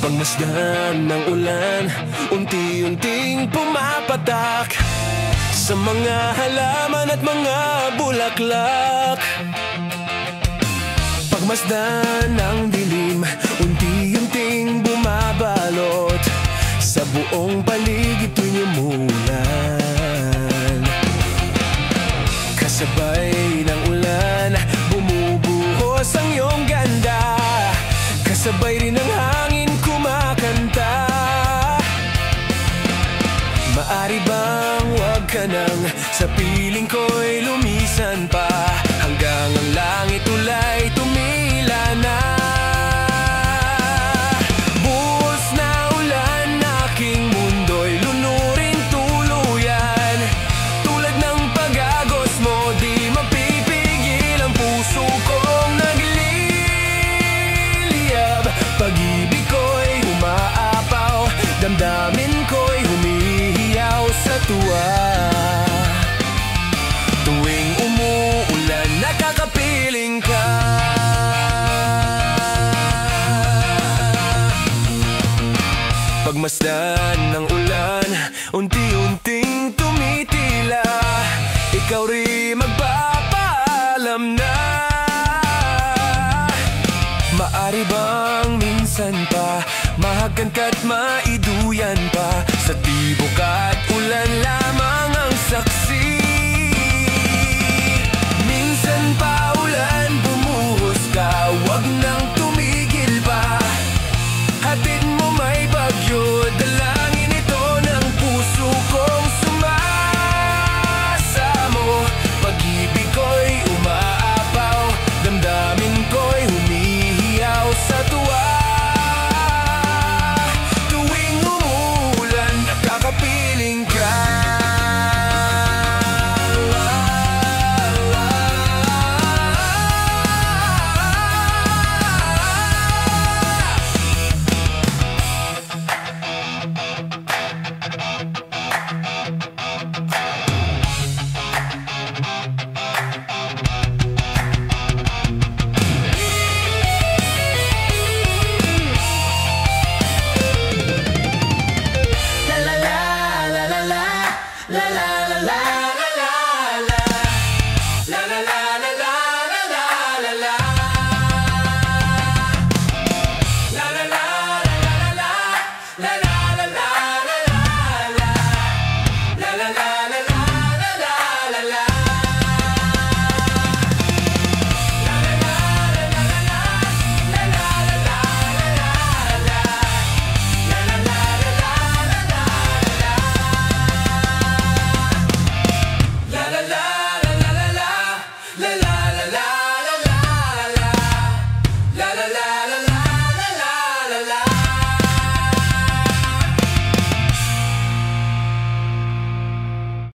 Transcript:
Pagmasdan ng ulan, unti-unting pumapatak sa mga halaman at mga bulaklak. Pagmasdan ng dilim, unti-unting bumabalot sa buong paligid tuwing umulan. Kasabay ng ulan, bumubuhos ang iyong ganda. Kasabay rin ng hangin kumakanta. Maari bang wag ka nang sa piling ko'y lumisan pa, hanggang ang langit ulay tumila na. Buhos na ulan, aking mundo'y lunurin tuluyan. Tulad ng pag-agos mo, di mapipigil ang puso kong nagliliyab. Pag-ibig ko'y umaapaw, damdamin ko'y humihiyaw sa tuwa. Tuwing umuulan, nakakapiling ka. Pagmasdan ng ulan, unti-unting tumitila. Ikaw rin magpapaalam na. Maari bang minsan pa mahagan ka't maiduyan pa, sa tibok at ulan lamang ang saksi. Minsan pa ulan, bumuhos ka, wag nang tumigil pa. Hatid mo may bagyo, dalangin ito ng puso kong sumasamo. Pag-ibig ko'y umaapaw, damdamin ko'y humihiyaw sa tuwa. Tuwing umuulan, nakakapiling ka. La la la